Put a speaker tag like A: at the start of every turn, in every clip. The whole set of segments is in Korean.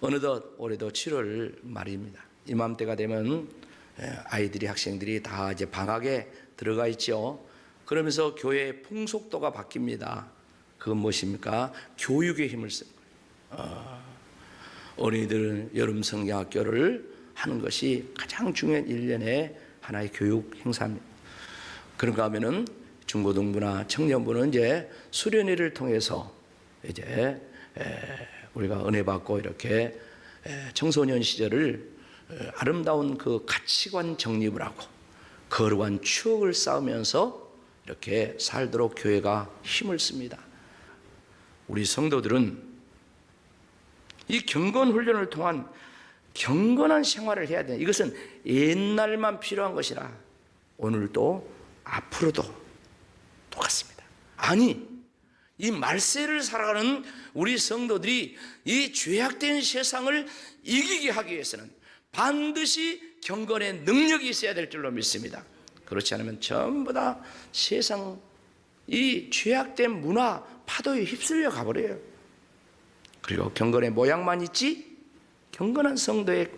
A: 어느덧 올해도 7월 말입니다. 이맘때가 되면 아이들이, 학생들이 다 이제 방학에 들어가 있죠. 그러면서 교회의 풍속도가 바뀝니다. 그건 무엇입니까? 교육의 힘을 쓰는 거예요. 어린이들은 여름 성경학교를 하는 것이 가장 중요한 일련의 하나의 교육 행사입니다. 그런가 하면은 중고등부나 청년부는 이제 수련회를 통해서 이제 우리가 은혜 받고 이렇게 청소년 시절을 아름다운 그 가치관 정립을 하고 거룩한 추억을 쌓으면서 이렇게 살도록 교회가 힘을 씁니다. 우리 성도들은 이 경건 훈련을 통한 경건한 생활을 해야 돼요. 이것은 옛날만 필요한 것이라 오늘도 앞으로도 똑같습니다. 아니, 이 말세를 살아가는 우리 성도들이 이 죄악된 세상을 이기게 하기 위해서는 반드시 경건의 능력이 있어야 될 줄로 믿습니다. 그렇지 않으면 전부 다 세상 이 죄악된 문화 파도에 휩쓸려 가버려요. 그리고 경건의 모양만 있지 경건한 성도의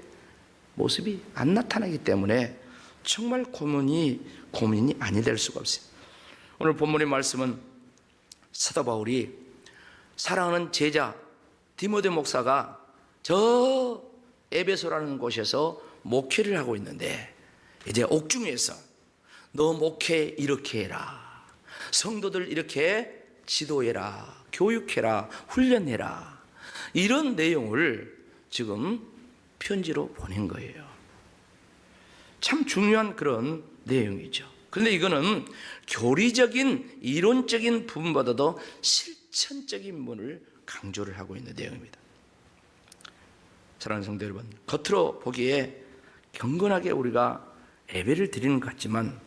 A: 모습이 안 나타나기 때문에 정말 고민이 아니 될 수가 없어요. 오늘 본문의 말씀은 사도 바울이 사랑하는 제자 디모데 목사가 저 에베소라는 곳에서 목회를 하고 있는데 이제 옥중에서 너 목회 이렇게 해라, 성도들 이렇게 지도해라, 교육해라, 훈련해라, 이런 내용을 지금 편지로 보낸 거예요. 참 중요한 그런 내용이죠. 그런데 이거는 교리적인 이론적인 부분보다도 실천적인 부분을 강조를 하고 있는 내용입니다. 사랑하는 성도 여러분, 겉으로 보기에 경건하게 우리가 예배를 드리는 것 같지만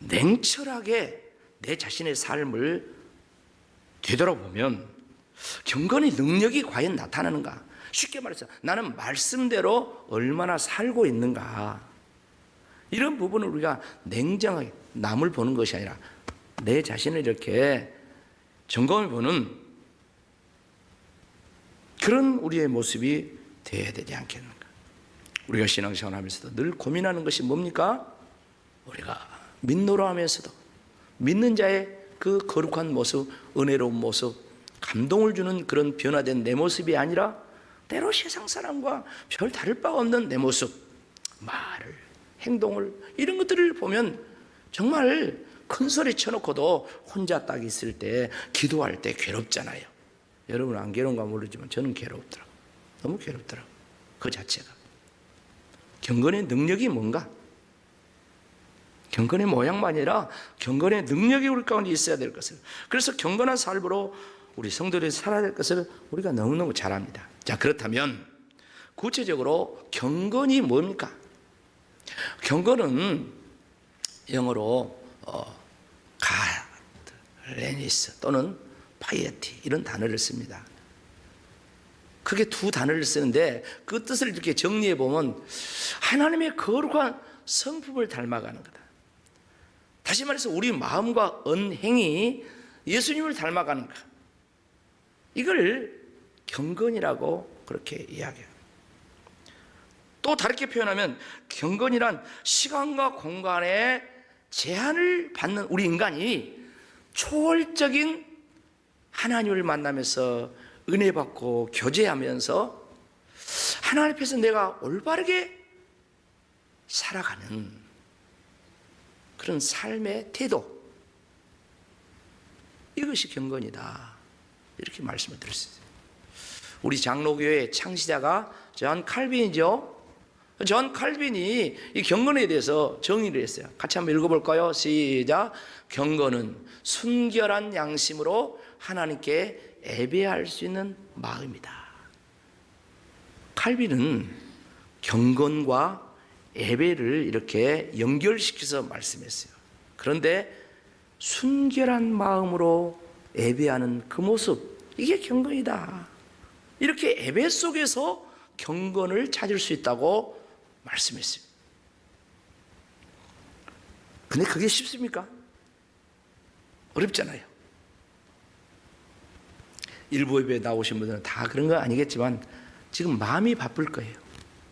A: 냉철하게 내 자신의 삶을 되돌아보면 경건의 능력이 과연 나타나는가? 쉽게 말해서 나는 말씀대로 얼마나 살고 있는가? 이런 부분을 우리가 냉정하게 남을 보는 것이 아니라 내 자신을 이렇게 점검해 보는 그런 우리의 모습이 되어야 되지 않겠는가? 우리가 신앙생활 하면서도 늘 고민하는 것이 뭡니까? 우리가 믿노라 하면서도 믿는 자의 그 거룩한 모습, 은혜로운 모습, 감동을 주는 그런 변화된 내 모습이 아니라 때로 세상 사람과 별 다를 바가 없는 내 모습, 말을, 행동을, 이런 것들을 보면 정말 큰 소리 쳐놓고도 혼자 딱 있을 때 기도할 때 괴롭잖아요. 여러분 안 괴로운가 모르지만 저는 괴롭더라고요. 너무 괴롭더라고요. 그 자체가. 경건의 능력이 뭔가? 경건의 모양만 아니라 경건의 능력이 우리 가운데 있어야 될 것을, 그래서 경건한 삶으로 우리 성도들이 살아야 될 것을 우리가 너무너무 잘 압니다. 자, 그렇다면 구체적으로 경건이 뭡니까? 경건은 영어로 가드레니스 또는 파이어티 이런 단어를 씁니다. 크게 두 단어를 쓰는데 그 뜻을 이렇게 정리해 보면 하나님의 거룩한 성품을 닮아가는 거다. 다시 말해서 우리 마음과 언행이 예수님을 닮아가는 것, 이걸 경건이라고 그렇게 이야기해요. 또 다르게 표현하면 경건이란 시간과 공간에 제한을 받는 우리 인간이 초월적인 하나님을 만나면서 은혜 받고 교제하면서 하나님 앞에서 내가 올바르게 살아가는 그런 삶의 태도, 이것이 경건이다, 이렇게 말씀을 드렸어요. 우리 장로교회 창시자가 존 칼빈이죠. 존 칼빈이 이 경건에 대해서 정의를 했어요. 같이 한번 읽어볼까요? 시작. 경건은 순결한 양심으로 하나님께 예배할 수 있는 마음이다. 칼빈은 경건과 예배를 이렇게 연결시켜서 말씀했어요. 그런데 순결한 마음으로 예배하는 그 모습, 이게 경건이다. 이렇게 예배 속에서 경건을 찾을 수 있다고 말씀했어요. 근데 그게 쉽습니까? 어렵잖아요. 일부 예배에 나오신 분들은 다 그런 건 아니겠지만 지금 마음이 바쁠 거예요.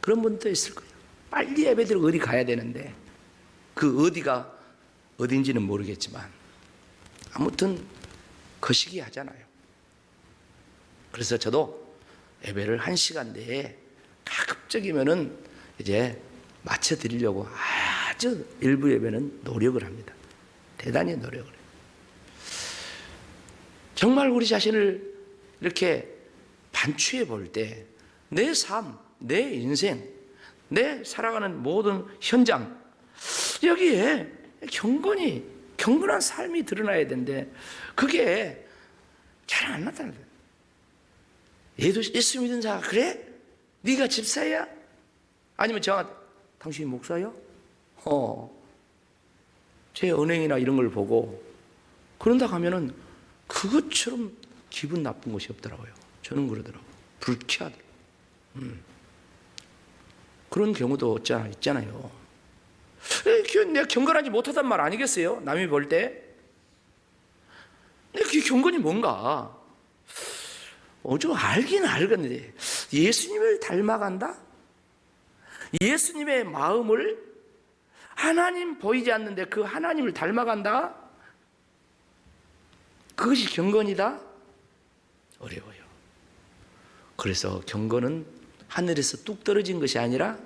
A: 그런 분도 있을 거예요. 빨리 예배드리고 어디 가야 되는데 그 어디가 어딘지는 모르겠지만 아무튼 거시기 하잖아요. 그래서 저도 예배를 1시간 내에 가급적이면은 이제 맞춰 드리려고 아주 일부 예배는 노력을 합니다. 대단히 노력을 해요. 정말 우리 자신을 이렇게 반추해 볼 때 내 삶, 내 인생, 내 살아가는 모든 현장 여기에 경건한 삶이 드러나야 되는데 그게 잘 안 나타나요. 얘도 예수 믿는 자가 그래? 네가 집사야? 아니면 저한테 당신이 목사야? 제 언행이나 이런 걸 보고 그런다 하면은 그것처럼 기분 나쁜 것이 없더라고요. 저는 그러더라고요. 불쾌하더라고요. 그런 경우도 있잖아요. 내가 경건하지 못하단 말 아니겠어요? 남이 볼 때. 근데 그게 경건이 뭔가? 좀 알긴 알겠는데 예수님을 닮아간다? 예수님의 마음을 하나님 보이지 않는데 그 하나님을 닮아간다? 그것이 경건이다? 어려워요. 그래서 경건은 하늘에서 뚝 떨어진 것이 아니라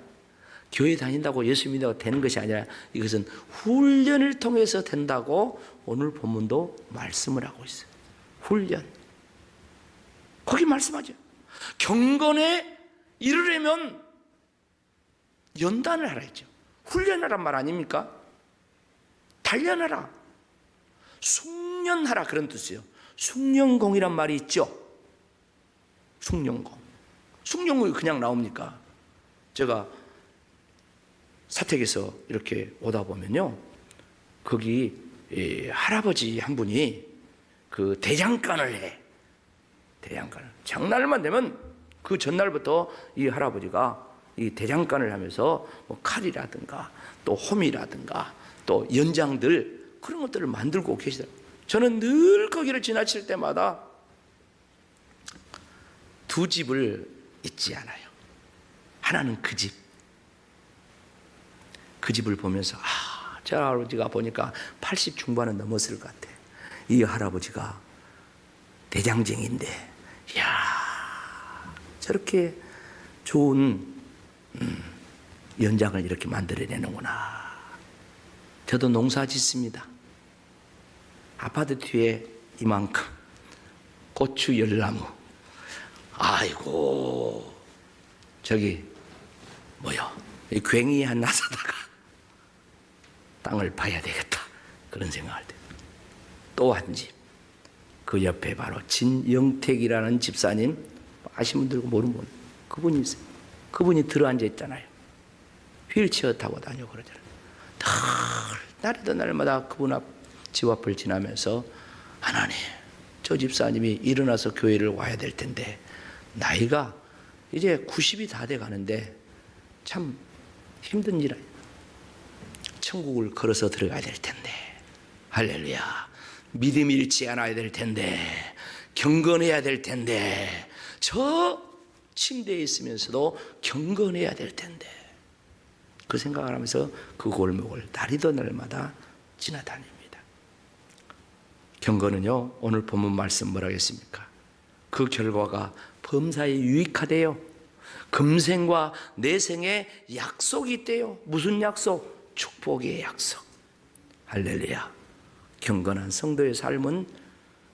A: 교회 다닌다고 예수 믿는다고 되는 것이 아니라 이것은 훈련을 통해서 된다고 오늘 본문도 말씀을 하고 있어요. 훈련. 거기 말씀하죠. 경건에 이르려면 연단을 하라 했죠. 훈련하란 말 아닙니까? 단련하라. 숙련하라 그런 뜻이에요. 숙련공이란 말이 있죠. 숙련공. 숙련공이 그냥 나옵니까? 제가 사택에서 이렇게 오다 보면요. 거기 할아버지 한 분이 그 대장간을 해. 대장간을. 장날만 되면 그 전날부터 이 할아버지가 이 대장간을 하면서 뭐 칼이라든가 또 홈이라든가 또 연장들 그런 것들을 만들고 계시더라고요. 저는 늘 거기를 지나칠 때마다 두 집을 잊지 않아요. 하나는 그 집. 그 집을 보면서 저 할아버지가 보니까 80 중반은 넘었을 것 같아. 이 할아버지가 대장쟁인데 이야 저렇게 좋은 연장을 이렇게 만들어내는구나. 저도 농사 짓습니다. 아파트 뒤에 이만큼 고추 열나무. 아이고 저기 이 괭이 하나 사다가 땅을 파야 되겠다 그런 생각할 때 또 한 집 그 옆에 바로 진영택이라는 집사님 아시는 분들 모르는 분 그분이 있어요. 그분이 들어앉아 있잖아요. 휠체어 타고 다니고 그러잖아요. 날에도 날마다 그분 집 앞을 지나면서 하나님 저 집사님이 일어나서 교회를 와야 될 텐데 나이가 이제 90이 다 돼 가는데 참 힘든 일 아니에요. 천국을 걸어서 들어가야 될 텐데 할렐루야. 믿음이 잃지 않아야 될 텐데 경건해야 될 텐데 저 침대에 있으면서도 경건해야 될 텐데 그 생각을 하면서 그 골목을 날이도 날마다 지나다닙니다. 경건은요 오늘 본문 말씀 뭐라 하겠습니까? 그 결과가 범사에 유익하대요. 금생과 내생에 약속이 있대요. 무슨 약속? 축복의 약속. 할렐루야. 경건한 성도의 삶은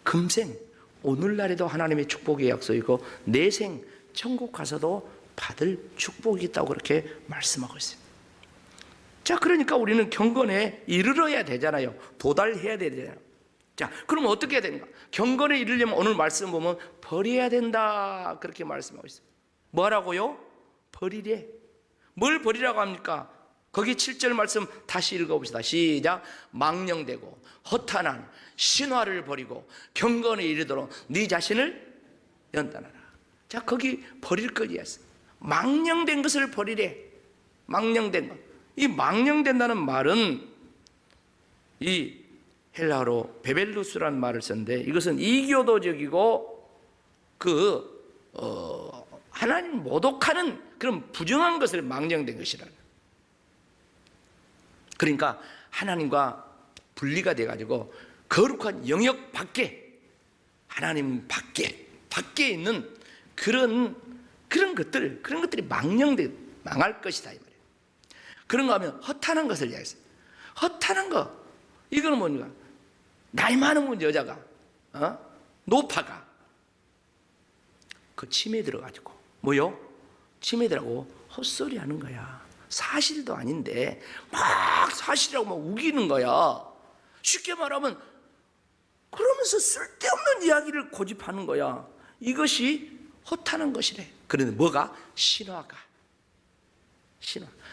A: 금생 오늘날에도 하나님의 축복의 약속이고 내생 천국 가서도 받을 축복이 있다고 그렇게 말씀하고 있어요. 자, 그러니까 우리는 경건에 이르러야 되잖아요. 도달해야 되잖아요. 자, 그럼 어떻게 해야 되는가? 경건에 이르려면 오늘 말씀 보면 버려야 된다 그렇게 말씀하고 있어요. 뭐라고요? 버리래. 뭘 버리라고 합니까? 거기 7절 말씀 다시 읽어봅시다. 시작. 망령되고 허탄한 신화를 버리고 경건에 이르도록 네 자신을 연단하라. 자, 거기 버릴 것이야. 망령된 것을 버리래. 망령된 것. 이 망령된다는 말은 이 헬라어로 베벨루스라는 말을 썼는데 이것은 이교도적이고 하나님 모독하는 그런 부정한 것을 망령된 것이라. 그러니까 하나님과 분리가 돼가지고 거룩한 영역 밖에, 하나님 밖에 있는 그런 것들이 망할 것이다 이 말이에요. 그런가 하면 허탄한 것을 이야기했어요. 허탄한 거, 이거는 뭡니까? 나이 많은 여자가, 노파가 그 침에 들어가지고 뭐요? 침에 들어가고 헛소리 하는 거야. 사실도 아닌데 막 사실이라고 막 우기는 거야. 쉽게 말하면 그러면서 쓸데없는 이야기를 고집하는 거야. 이것이 허탄한 것이래. 그런데 뭐가?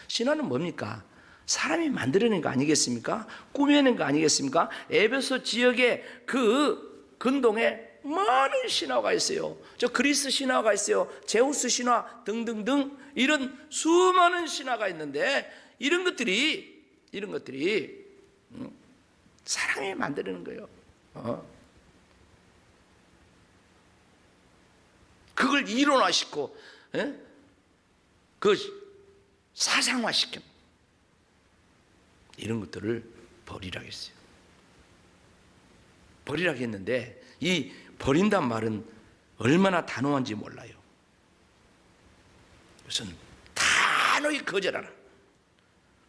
A: 신화는 뭡니까? 사람이 만들어낸 거 아니겠습니까? 꾸며낸 거 아니겠습니까? 에베소 지역의 그 근동에 많은 신화가 있어요. 저 그리스 신화가 있어요. 제우스 신화 등등등 이런 수많은 신화가 있는데 이런 것들이 사람이 만드는 거예요. 그걸 이론화시키고 그 사상화시켜 이런 것들을 버리라고 했어요. 버리라고 했는데 이 버린단 말은 얼마나 단호한지 몰라요. 우선 단호히 거절하라.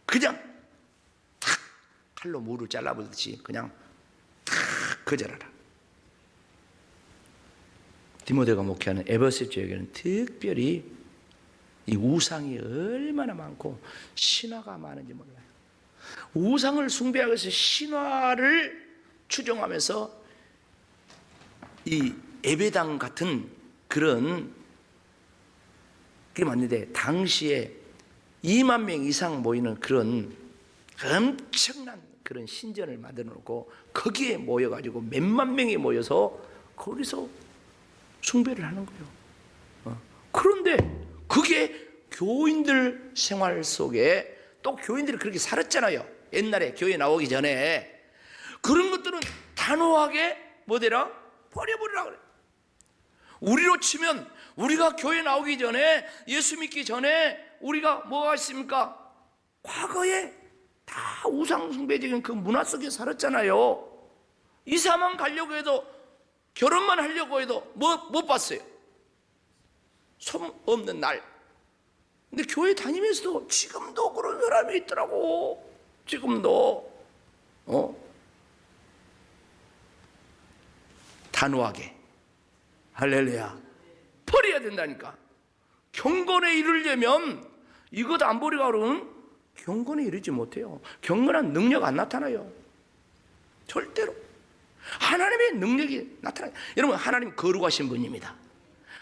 A: 그냥 탁 칼로 무를 잘라버리듯이 그냥 탁 거절하라. 디모데가 목회하는 에베소 지역에는 특별히 이 우상이 얼마나 많고 신화가 많은지 몰라요. 우상을 숭배하기 위해서 신화를 추종하면서 이 예배당 같은 그런 그게 맞는데 당시에 2만 명 이상 모이는 그런 엄청난 그런 신전을 만들어 놓고 거기에 모여가지고 몇만 명이 모여서 거기서 숭배를 하는 거예요. 그런데 그게 교인들 생활 속에 또 교인들이 그렇게 살았잖아요. 옛날에 교회 나오기 전에 그런 것들은 단호하게 뭐되라? 버려버리라 그래. 우리로 치면 우리가 교회 나오기 전에 예수 믿기 전에 우리가 뭐가 있습니까? 과거에 다 우상숭배적인 그 문화 속에 살았잖아요. 이사만 가려고 해도 결혼만 하려고 해도 못 봤어요. 손 없는 날. 근데 교회 다니면서도 지금도 그런 사람이 있더라고. 지금도 단호하게 할렐루야 버려야 된다니까. 경건에 이르려면 이것 안 버리고 그러면 경건에 이르지 못해요. 경건한 능력 안 나타나요. 절대로. 하나님의 능력이 나타나요. 여러분, 하나님 거룩하신 분입니다.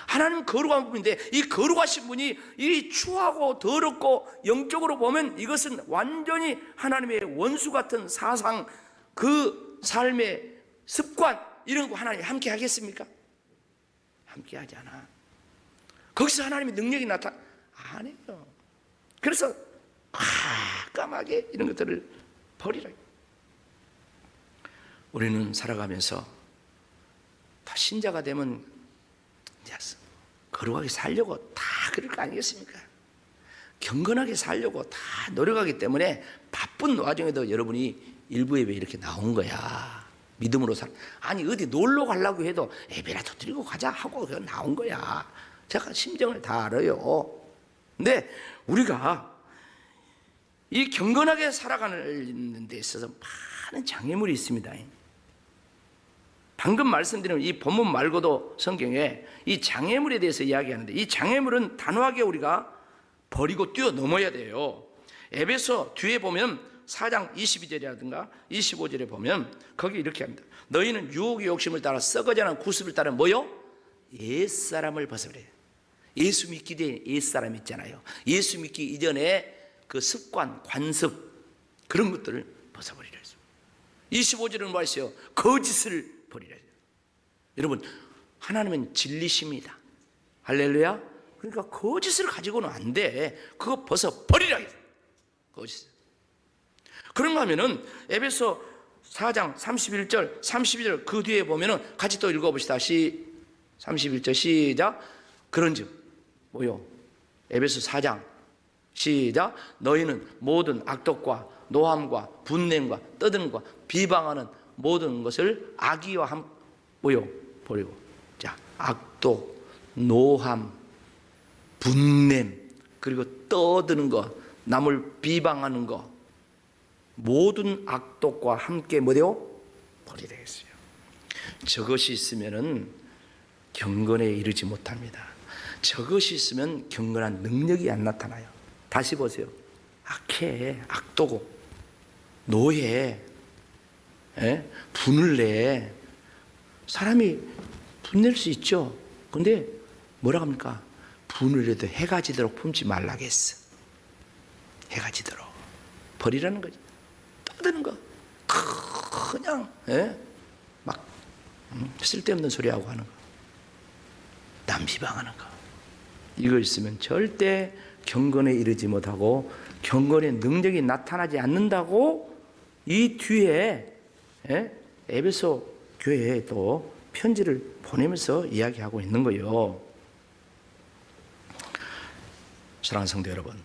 A: 하나님 거룩한 분인데 이 거룩하신 분이 이 추하고 더럽고 영적으로 보면 이것은 완전히 하나님의 원수 같은 사상, 그 삶의 습관 이런 거 하나님 함께 하겠습니까? 함께 하지 않아. 거기서 하나님의 능력이 안 해요. 그래서 깜깜하게 이런 것들을 버리라. 우리는 살아가면서 다 신자가 되면 이제 거룩하게 살려고 다 그럴 거 아니겠습니까? 경건하게 살려고 다 노력하기 때문에 바쁜 와중에도 여러분이 일부 예배 이렇게 나온 거야. 믿음으로 아니 어디 놀러 가려고 해도 예배라도 드리고 가자 하고 나온 거야. 제가 심정을 다 알아요. 근데 우리가 이 경건하게 살아가는 데 있어서 많은 장애물이 있습니다. 방금 말씀드린 이 본문 말고도 성경에 이 장애물에 대해서 이야기하는데 이 장애물은 단호하게 우리가 버리고 뛰어넘어야 돼요. 에베소 뒤에 보면 4장 22절이라든가 25절에 보면 거기 이렇게 합니다. 너희는 유혹의 욕심을 따라 썩어져가는 구습을 따라 뭐요? 옛사람을 벗어버려요. 예수 믿기 전에 옛사람 있잖아요. 예수 믿기 이전에 그 습관, 관습 그런 것들을 벗어버리라 했어요. 25절은 뭐 했어요? 거짓을 버리라 했어요. 여러분, 하나님은 진리십니다. 할렐루야. 그러니까 거짓을 가지고는 안 돼. 그거 벗어버리라 했어요. 거짓. 그런가 하면은 에베소 4장 31절 32절 그 뒤에 보면은 같이 또 읽어봅시다. 31절 시작. 그런즉 뭐요? 에베소 4장 시작. 너희는 모든 악독과 노함과 분냄과 떠드는과 비방하는 모든 것을 악의와 뭐요? 버리고. 자, 악독, 노함, 분냄, 그리고 떠드는 것, 남을 비방하는 것, 모든 악독과 함께 뭐래요? 버리라 했어요. 저것이 있으면은 경건에 이르지 못합니다. 저것이 있으면 경건한 능력이 안 나타나요. 다시 보세요. 악해, 악도고, 노해, 분을 내. 사람이 분낼 수 있죠. 근데 뭐라 합니까? 분을 내도 해가 지도록 품지 말라겠어. 해가 지도록 버리라는 거지. 떠드는 거, 그냥 막 쓸데없는 소리하고 하는 거, 남 비방하는 거, 이거 있으면 절대 경건에 이르지 못하고 경건의 능력이 나타나지 않는다고 이 뒤에 에베소 교회에 또 편지를 보내면서 이야기하고 있는 거예요. 사랑하는 성도 여러분,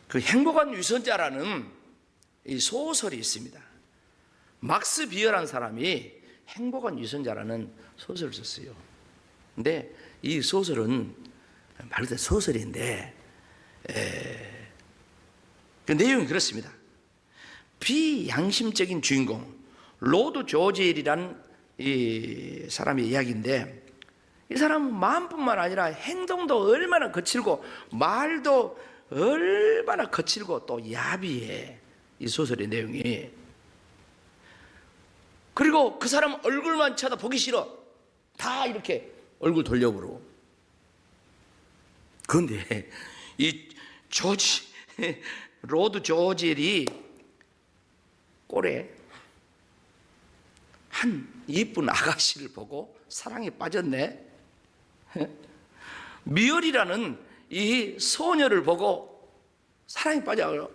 A: 그 행복한 유선자라는 이 소설이 있습니다. 막스 비어라는 사람이 행복한 유선자라는 소설을 썼어요. 근데 이 소설은 말 그대로 소설인데 그 내용이 그렇습니다. 비양심적인 주인공 로드 조지엘이라는 이 사람의 이야기인데, 이 사람은 마음뿐만 아니라 행동도 얼마나 거칠고 말도 얼마나 거칠고 또 야비해, 이 소설의 내용이. 그리고 그 사람 얼굴만 쳐다보기 싫어. 다 이렇게 얼굴 돌려보고. 그런데 이 로드 조지엘이 꼴에 한 이쁜 아가씨를 보고 사랑에 빠졌네. 미열이라는 이 소녀를 보고 사랑에 빠져.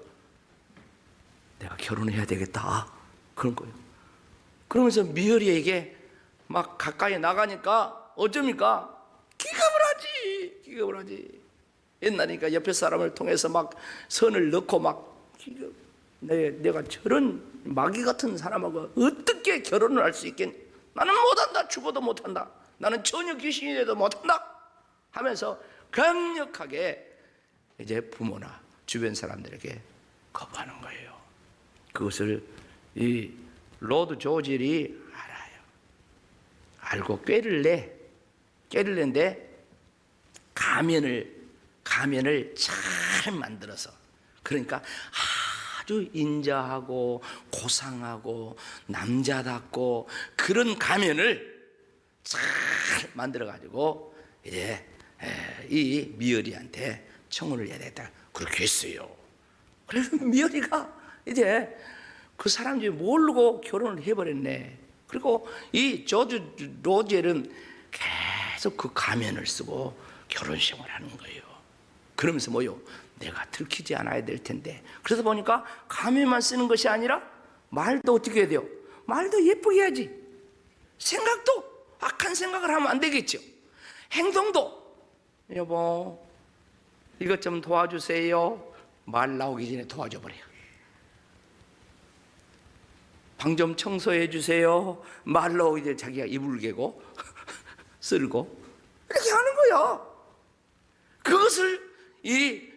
A: 내가 결혼해야 되겠다, 그런 거예요. 그러면서 미열이에게 막 가까이 나가니까 어쩝니까? 기겁을 하지. 옛날이니까 옆에 사람을 통해서 막 선을 넣고 막 내가 저런 마귀 같은 사람하고 어떻게 결혼을 할 수 있겠니? 나는 못한다. 죽어도 못한다. 나는 전혀 귀신이 돼도 못한다 하면서 강력하게 이제 부모나 주변 사람들에게 거부하는 거예요. 그것을 이 로드 조지엘이 알아요. 알고 꾀를 내는데 가면을 잘 만들어서, 그러니까 아주 인자하고 고상하고 남자답고 그런 가면을 잘 만들어 가지고 이제 이 미열이한테 청혼을 해야 되겠다, 그렇게 했어요. 그래서 미열이가 이제 그 사람들이 모르고 결혼을 해버렸네. 그리고 이 조지 로젤은 계속 그 가면을 쓰고 결혼생활을 하는 거예요. 그러면서 뭐요? 내가 들키지 않아야 될 텐데. 그래서 보니까 가면만 쓰는 것이 아니라 말도 어떻게 해야 돼요? 말도 예쁘게 해야지. 생각도 악한 생각을 하면 안 되겠죠. 행동도, 여보 이것 좀 도와주세요. 말 나오기 전에 도와줘 버려요. 방 좀 청소해 주세요. 말 나오기 전에 자기가 이불 개고 쓸고 이렇게 하는 거야. 그것을 이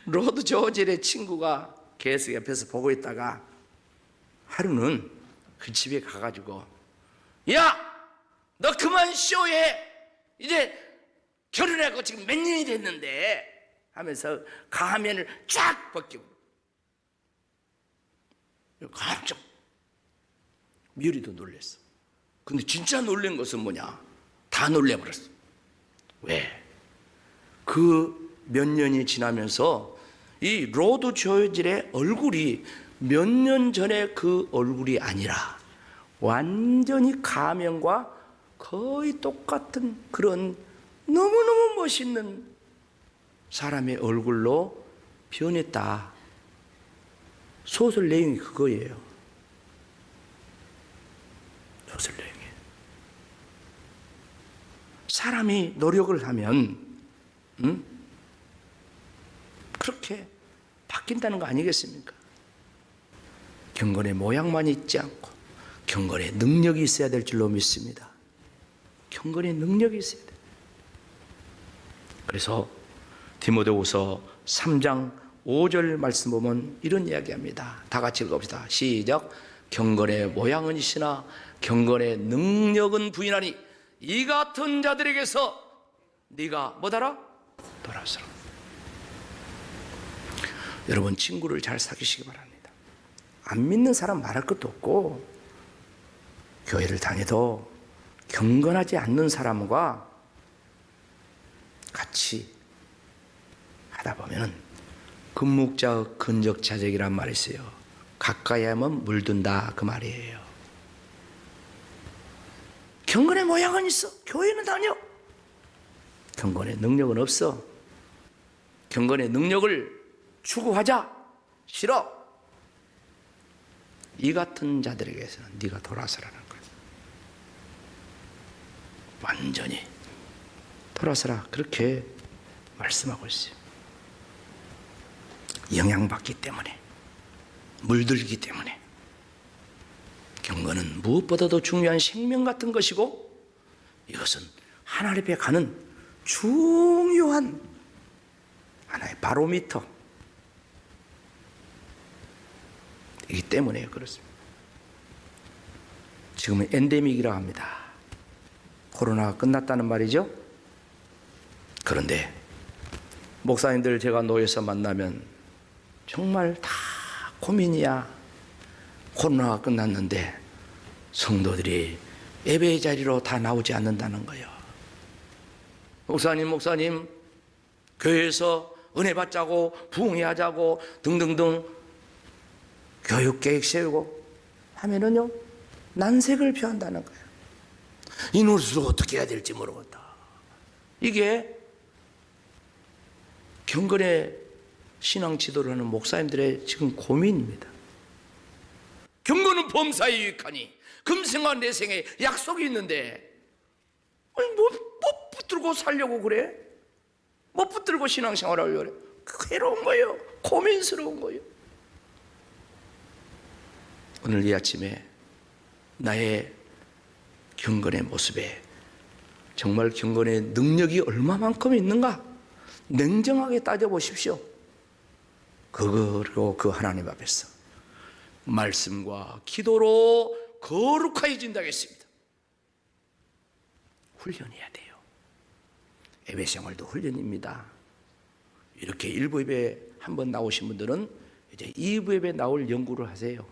A: 로드 조지엘의 친구가 계속 옆에서 보고 있다가 하루는 그 집에 가가지고, 야, 너 그만 쇼해. 이제 결혼하고 지금 몇 년이 됐는데 하면서 가면을 쫙 벗기고. 깜짝 미열이도 놀랬어. 근데 진짜 놀란 것은 뭐냐? 다 놀래버렸어. 왜? 그 몇 년이 지나면서 이 로드 조지엘의 얼굴이 몇 년 전에 그 얼굴이 아니라 완전히 가면과 거의 똑같은 그런 너무너무 멋있는 사람의 얼굴로 변했다. 소설 내용이 그거예요. 소설 내용이. 사람이 노력을 하면 그렇게 바뀐다는 거 아니겠습니까? 경건의 모양만 있지 않고 경건의 능력이 있어야 될 줄로 믿습니다. 경건의 능력이 있어야 돼요. 그래서 디모데후서 3장 5절 말씀 보면 이런 이야기합니다. 다 같이 읽어봅시다. 시작. 경건의 모양은 있으나 경건의 능력은 부인하니 이 같은 자들에게서 네가 뭐더라? 돌아서라. 여러분, 친구를 잘 사귀시기 바랍니다. 안 믿는 사람 말할 것도 없고, 교회를 다녀도 경건하지 않는 사람과 같이 하다 보면은 금묵자의 근적자적이란 말이 있어요. 가까이 하면 물든다, 그 말이에요. 경건의 모양은 있어. 교회는 다녀. 경건의 능력은 없어. 경건의 능력을 추구하자. 싫어. 이 같은 자들에게서는 네가 돌아서라는 거예요. 완전히 돌아서라, 그렇게 말씀하고 있어요. 영향받기 때문에, 물들기 때문에. 경건은 무엇보다도 중요한 생명 같은 것이고, 이것은 하나님 앞에 가는 중요한 하나의 바로미터 이기 때문에 그렇습니다. 지금은 엔데믹이라고 합니다. 코로나가 끝났다는 말이죠. 그런데 목사님들 제가 노예에서 만나면 정말 다 고민이야. 코로나가 끝났는데 성도들이 예배의 자리로 다 나오지 않는다는 거예요. 목사님 교회에서 은혜 받자고 부흥하자고 등등등 교육 계획 세우고 하면은요 난색을 표한다는 거예요. 이 노릇을 어떻게 해야 될지 모르겠다. 이게 경건의 신앙 지도를 하는 목사님들의 지금 고민입니다. 경건은 범사에 유익하니 금생과 내생에 약속이 있는데 뭐 붙들고 살려고 그래? 뭐 붙들고 신앙생활을 하려고 그래? 괴로운 거예요. 고민스러운 거예요. 오늘 이 아침에 나의 경건의 모습에 정말 경건의 능력이 얼마만큼 있는가 냉정하게 따져보십시오. 그리고 그 하나님 앞에서 말씀과 기도로 거룩해진다겠습니다. 훈련해야 돼요. 예배 생활도 훈련입니다. 이렇게 1부 예배 한번 나오신 분들은 이제 2부 예배 나올 연구를 하세요.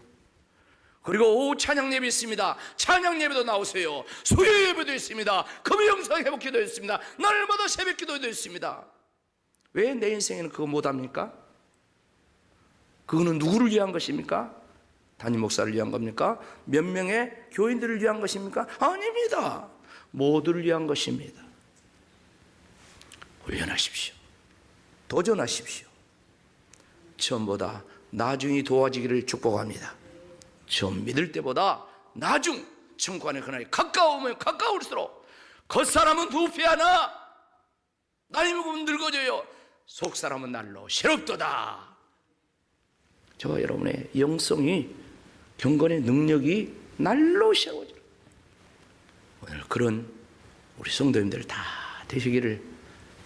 A: 그리고 오후 찬양 예배 있습니다. 찬양 예배도 나오세요. 수요 예배도 있습니다. 금요영성 회복 기도도 있습니다. 날마다 새벽 기도도 있습니다. 왜 내 인생에는 그거 못합니까? 그거는 누구를 위한 것입니까? 담임 목사를 위한 겁니까? 몇 명의 교인들을 위한 것입니까? 아닙니다. 모두를 위한 것입니다. 훈련하십시오. 도전하십시오. 처음보다 나중이 도와지기를 축복합니다. 처음 믿을 때보다 나중 천국의 그날이 가까우면 가까울수록 겉사람은 부패하나 나이 먹으면 늙어져요. 속사람은 날로 새롭도다. 저와 여러분의 영성이 경건의 능력이 날로 새로워져요. 오늘 그런 우리 성도님들 다 되시기를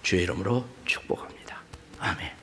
A: 주의 이름으로 축복합니다. 아멘.